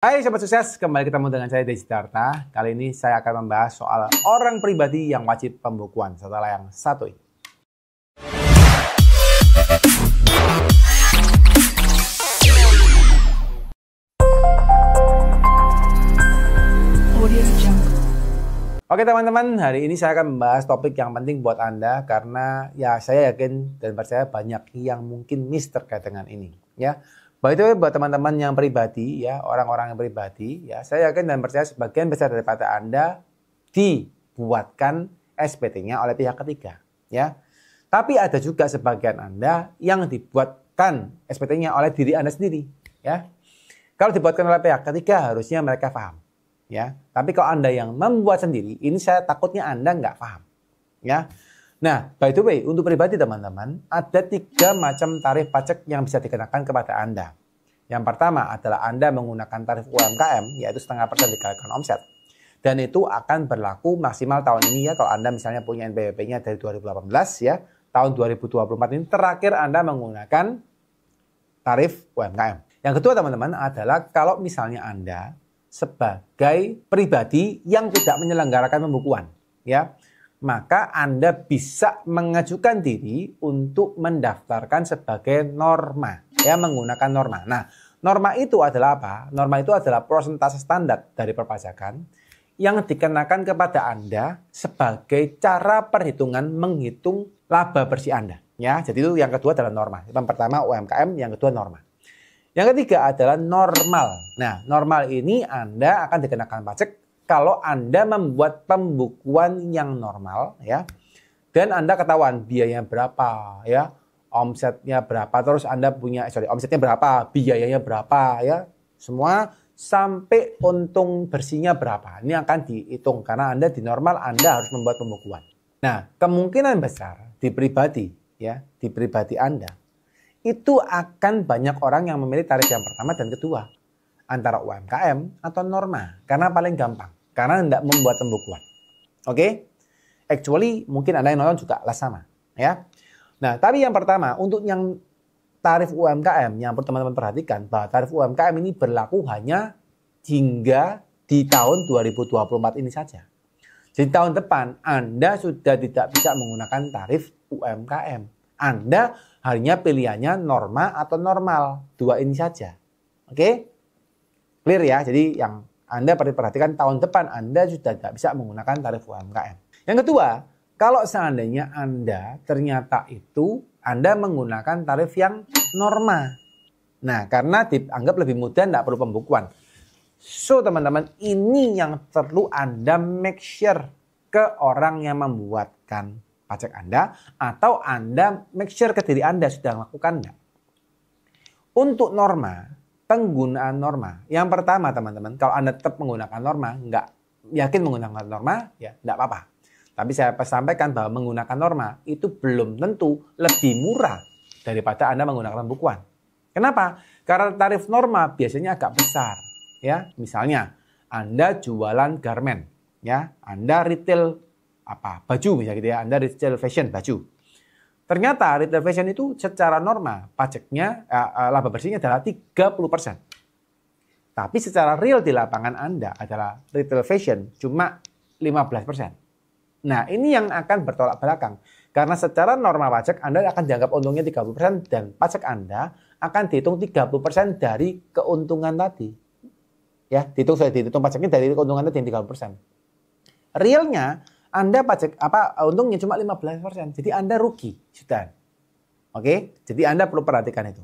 Hai Sobat Sukses, kembali ketemu dengan saya Desi Darta. Kali ini saya akan membahas soal orang pribadi yang wajib pembukuan setelah yang satu ini. Oke teman-teman, hari ini saya akan membahas topik yang penting buat Anda karena ya saya yakin dan percaya banyak yang mungkin miss terkait dengan ini ya. By the way, buat teman-teman yang pribadi ya, orang-orang yang pribadi ya, saya yakin dan percaya sebagian besar daripada Anda dibuatkan SPT-nya oleh pihak ketiga ya. Tapi ada juga sebagian Anda yang dibuatkan SPT-nya oleh diri Anda sendiri ya. Kalau dibuatkan oleh pihak ketiga harusnya mereka paham ya. Tapi kalau Anda yang membuat sendiri, ini saya takutnya Anda nggak paham ya. Nah, by the way, untuk pribadi teman-teman, ada 3 macam tarif pajak yang bisa dikenakan kepada Anda. Yang pertama adalah Anda menggunakan tarif UMKM, yaitu 0,5% dikalikan omset. Dan itu akan berlaku maksimal tahun ini ya, kalau Anda misalnya punya NPWP-nya dari 2018 ya, tahun 2024 ini terakhir Anda menggunakan tarif UMKM. Yang kedua teman-teman adalah kalau misalnya Anda sebagai pribadi yang tidak menyelenggarakan pembukuan, ya, maka Anda bisa mengajukan diri untuk mendaftarkan sebagai norma, ya, menggunakan norma. Nah, norma itu adalah apa? Norma itu adalah persentase standar dari perpajakan yang dikenakan kepada Anda sebagai cara perhitungan menghitung laba bersih Anda. Ya, jadi itu yang kedua adalah norma. Yang pertama UMKM, yang kedua norma. Yang ketiga adalah normal. Nah, normal ini Anda akan dikenakan pajak kalau Anda membuat pembukuan yang normal ya, dan Anda ketahuan biayanya berapa ya, omsetnya berapa, terus Anda punya omsetnya berapa, biayanya berapa ya, semua sampai untung bersihnya berapa. Ini akan dihitung karena Anda di normal Anda harus membuat pembukuan. Nah, kemungkinan besar di pribadi ya, di pribadi Anda itu akan banyak orang yang memilih tarif yang pertama dan kedua antara UMKM atau norma karena paling gampang. Karena tidak membuat pembukuan. Oke? Actually mungkin Anda yang nonton juga lah sama. Ya. Nah, tapi yang pertama untuk yang tarif UMKM yang perlu teman-teman perhatikan bahwa tarif UMKM ini berlaku hanya hingga di tahun 2024 ini saja. Jadi tahun depan Anda sudah tidak bisa menggunakan tarif UMKM. Anda hanya pilihannya norma atau normal. 2 ini saja. Oke? Clear ya? Jadi yang Anda perlu perhatikan tahun depan Anda sudah tidak bisa menggunakan tarif UMKM. Yang kedua, kalau seandainya Anda ternyata itu Anda menggunakan tarif yang norma. Nah, karena dianggap lebih mudah, tidak perlu pembukuan. So, teman-teman, ini yang perlu Anda make sure ke orang yang membuatkan pajak Anda, atau Anda make sure ke diri Anda sudah melakukan enggak. Untuk norma, penggunaan norma. Yang pertama teman-teman, kalau Anda tetap menggunakan norma, nggak yakin menggunakan norma, ya nggak apa-apa. Tapi saya sampaikan bahwa menggunakan norma itu belum tentu lebih murah daripada Anda menggunakan pembukuan. Kenapa? Karena tarif norma biasanya agak besar. Ya, misalnya Anda jualan garment, ya, Anda retail baju misalnya gitu ya, Anda retail fashion baju. Ternyata retail fashion itu secara norma pajaknya, laba bersihnya adalah 30%. Tapi secara real di lapangan Anda adalah retail fashion cuma 15%. Nah ini yang akan bertolak belakang. Karena secara norma pajak Anda akan dianggap untungnya 30% dan pajak Anda akan dihitung 30% dari keuntungan tadi. Ya, dihitung pajaknya dari keuntungan tadi yang 30%. Realnya Anda pajak untungnya cuma 15%. Jadi Anda rugi sudah. Oke? Jadi Anda perlu perhatikan itu.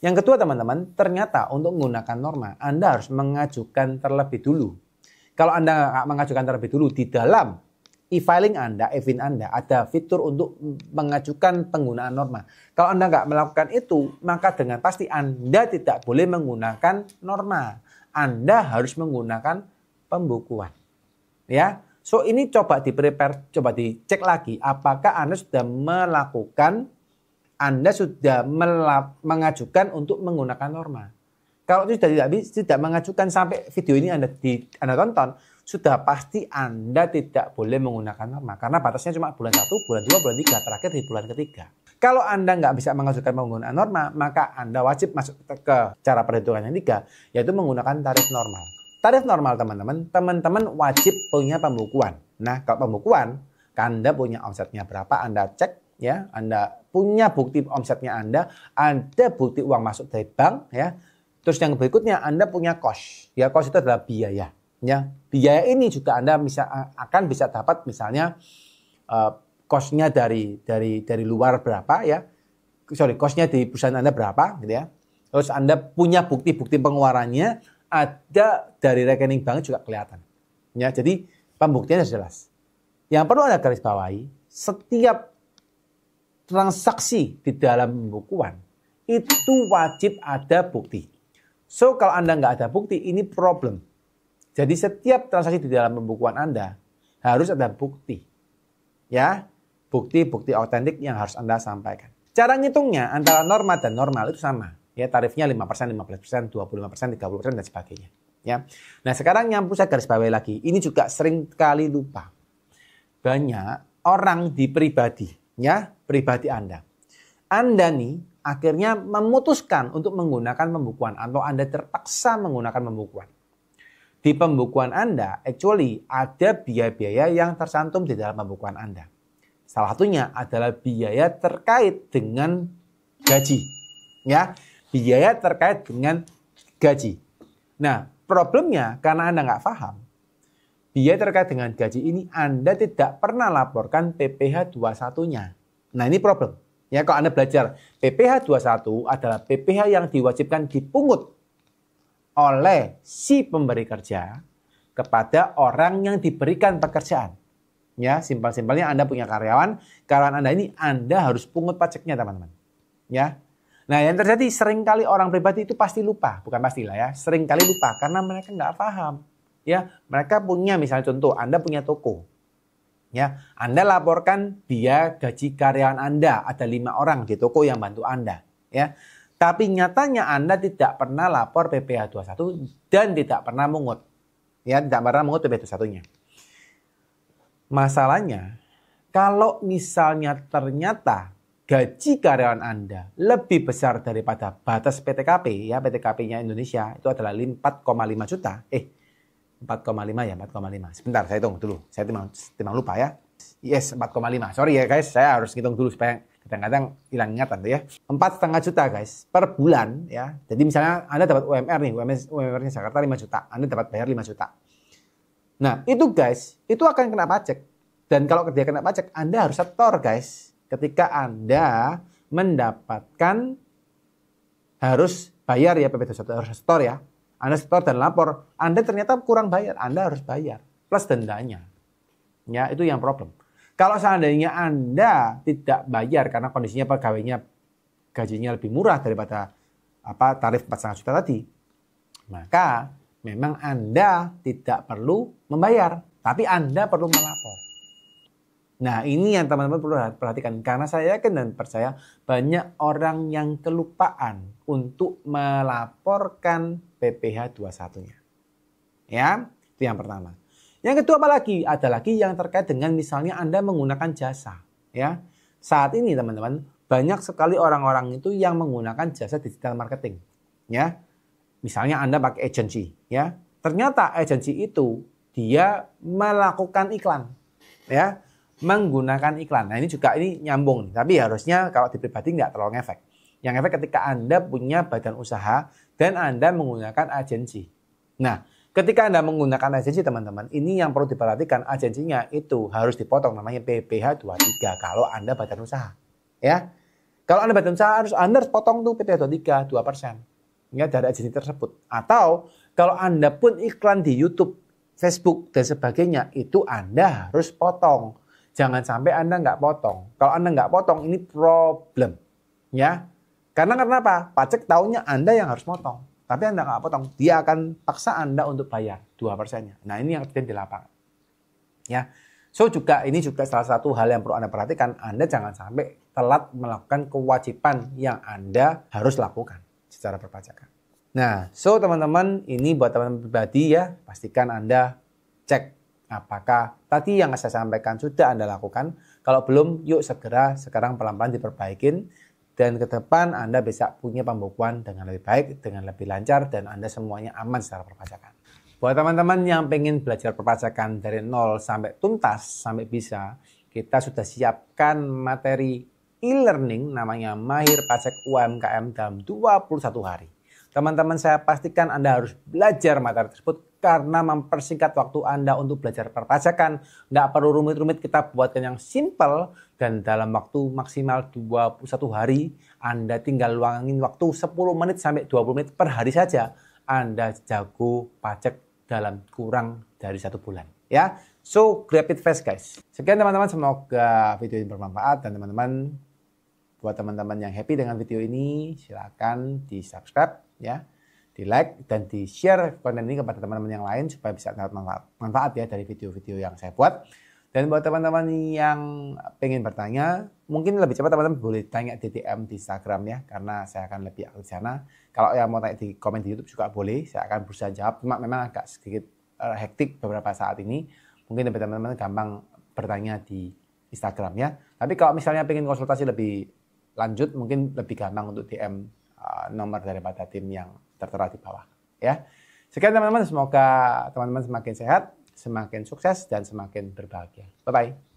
Yang kedua teman-teman, ternyata untuk menggunakan norma Anda harus mengajukan terlebih dulu. Kalau Anda mengajukan terlebih dulu di dalam e-filing Anda, e-fin Anda ada fitur untuk mengajukan penggunaan norma. Kalau Anda nggak melakukan itu, maka dengan pasti Anda tidak boleh menggunakan norma. Anda harus menggunakan pembukuan. Ya. So ini coba coba dicek lagi apakah Anda sudah mengajukan untuk menggunakan norma. Kalau tidak mengajukan sampai video ini Anda tonton, sudah pasti Anda tidak boleh menggunakan norma karena batasnya cuma bulan 1, bulan 2, bulan 3, terakhir di bulan ketiga. Kalau Anda nggak bisa mengajukan penggunaan norma, maka Anda wajib masuk ke cara perhitungan yang 3, yaitu menggunakan tarif normal. Tarif normal teman-teman wajib punya pembukuan. Nah, kalau pembukuan, Anda punya omsetnya berapa, Anda cek ya, Anda punya bukti omsetnya Anda, ada bukti uang masuk dari bank ya. Terus yang berikutnya Anda punya cost. Ya, cost itu adalah biaya. Ya, biaya ini juga Anda akan bisa dapat misalnya cost-nya dari luar berapa ya. Cost-nya di perusahaan Anda berapa gitu ya. Terus Anda punya bukti-bukti pengeluarannya, ada dari rekening bank juga kelihatan. Ya, jadi pembuktiannya jelas. Yang perlu Anda garis bawahi, setiap transaksi di dalam pembukuan itu wajib ada bukti. So, kalau Anda nggak ada bukti, ini problem. Jadi setiap transaksi di dalam pembukuan Anda harus ada bukti. Ya, bukti-bukti otentik yang harus Anda sampaikan. Cara ngitungnya antara norma dan normal itu sama. Ya, tarifnya 5%, 15%, 25%, 30% dan sebagainya. Ya. Nah, sekarang yang perlu saya garis bawahi lagi, ini juga sering kali lupa. Banyak orang di pribadi, ya, pribadi Anda. Anda nih akhirnya memutuskan untuk menggunakan pembukuan atau Anda terpaksa menggunakan pembukuan. Di pembukuan Anda, actually ada biaya-biaya yang tercantum di dalam pembukuan Anda. Salah satunya adalah biaya terkait dengan gaji. Ya, biaya terkait dengan gaji. Nah, problemnya karena Anda nggak paham, biaya terkait dengan gaji ini Anda tidak pernah laporkan PPh 21-nya. Nah, ini problem. Ya, kalau Anda belajar PPh 21 adalah PPh yang diwajibkan dipungut oleh si pemberi kerja kepada orang yang diberikan pekerjaan. Ya, simpel-simpelnya Anda punya karyawan Anda ini Anda harus pungut pajaknya, teman-teman. Ya. Nah, yang terjadi seringkali orang pribadi itu pasti lupa, bukan pastilah ya, seringkali lupa karena mereka nggak paham. Ya, mereka punya misalnya contoh, Anda punya toko. Ya, Anda laporkan dia gaji karyawan Anda, ada 5 orang di toko yang bantu Anda. Ya. Tapi nyatanya Anda tidak pernah lapor PPh 21 dan tidak pernah mungut. Ya, tidak pernah mungut PPh 21-nya. Masalahnya, kalau misalnya ternyata gaji karyawan Anda lebih besar daripada batas PTKP, ya, PTKP-nya Indonesia itu adalah 4,5 juta. 4,5 ya, 4,5. Sebentar, saya hitung dulu. Saya timang lupa ya. Yes, 4,5. Sorry ya guys, saya harus hitung dulu supaya kadang-kadang hilang ingatan tuh ya. 4,5 juta guys per bulan ya. Jadi misalnya Anda dapat UMR nih, UMR-nya Jakarta 5 juta. Anda dapat bayar 5 juta. Nah, itu guys, itu akan kena pajak. Dan kalau dia kena pajak, Anda harus setor guys. Ketika Anda mendapatkan harus bayar ya PPh 21, harus setor ya. Anda setor dan lapor, Anda ternyata kurang bayar, Anda harus bayar plus dendanya. Ya, itu yang problem. Kalau seandainya Anda tidak bayar karena kondisinya pegawainya gajinya lebih murah daripada tarif 4,5 juta tadi, maka memang Anda tidak perlu membayar, tapi Anda perlu melapor. Nah, ini yang teman-teman perlu perhatikan karena saya yakin dan percaya banyak orang yang kelupaan untuk melaporkan PPh 21-nya. Ya, itu yang pertama. Yang kedua ada lagi yang terkait dengan misalnya Anda menggunakan jasa. Ya, saat ini teman-teman banyak sekali orang-orang itu yang menggunakan jasa digital marketing. Ya, misalnya Anda pakai agency. Ya, ternyata agency itu dia melakukan iklan. Ya, menggunakan iklan. Nah, ini nyambung. Tapi harusnya kalau di pribadi nggak terlalu ngefek. Yang ngefek ketika Anda punya badan usaha dan Anda menggunakan agensi. Nah, ketika Anda menggunakan agensi teman-teman, ini yang perlu diperhatikan, agensinya itu harus dipotong namanya PPh 23 kalau Anda badan usaha. Ya. Kalau Anda badan usaha Anda harus potong tuh PPh 23 2% ya dari agensi tersebut. Atau kalau Anda pun iklan di YouTube, Facebook dan sebagainya, itu Anda harus potong. Jangan sampai Anda nggak potong. Kalau Anda nggak potong, ini problem. Ya. Karena apa? Pajak tahunya Anda yang harus potong. Tapi Anda nggak potong, dia akan paksa Anda untuk bayar 2%-nya. Nah, ini yang terjadi di lapangan. Ya. So, ini juga salah satu hal yang perlu Anda perhatikan. Anda jangan sampai telat melakukan kewajiban yang Anda harus lakukan secara perpajakan. Nah, so teman-teman, ini buat teman-teman pribadi ya, pastikan Anda cek Apakah tadi yang saya sampaikan sudah Anda lakukan? Kalau belum, yuk segera sekarang pelan-pelan diperbaikin. Dan ke depan Anda bisa punya pembukuan dengan lebih baik, dengan lebih lancar, dan Anda semuanya aman secara perpajakan. Buat teman-teman yang pengen belajar perpajakan dari nol sampai tuntas, sampai bisa, kita sudah siapkan materi e-learning namanya Mahir Pajak UMKM dalam 21 hari. Teman-teman, saya pastikan Anda harus belajar materi tersebut karena mempersingkat waktu Anda untuk belajar perpajakan. Tidak perlu rumit-rumit, kita buatkan yang simple dan dalam waktu maksimal 21 hari Anda tinggal luangin waktu 10 menit sampai 20 menit per hari saja. Anda jago pajak dalam kurang dari 1 bulan. Ya, so grab it fast guys. Sekian teman-teman, semoga video ini bermanfaat dan teman-teman, buat teman-teman yang happy dengan video ini, silakan di subscribe ya, di like dan di share konten ini kepada teman-teman yang lain supaya bisa dapat manfaat ya dari video-video yang saya buat. Dan buat teman-teman yang pengen bertanya, mungkin lebih cepat teman-teman boleh tanya di DM di Instagram ya, karena saya akan lebih aktif di sana. Kalau yang mau tanya di komen di YouTube juga boleh, saya akan berusaha jawab. Cuma memang agak sedikit hektik beberapa saat ini. Mungkin teman-teman gampang bertanya di Instagram ya. Tapi kalau misalnya pengen konsultasi lebih lanjut, mungkin lebih gampang untuk DM nomor daripada tim yang tertera di bawah ya. Sekian teman-teman, semoga teman-teman semakin sehat, semakin sukses dan semakin berbahagia. Bye bye.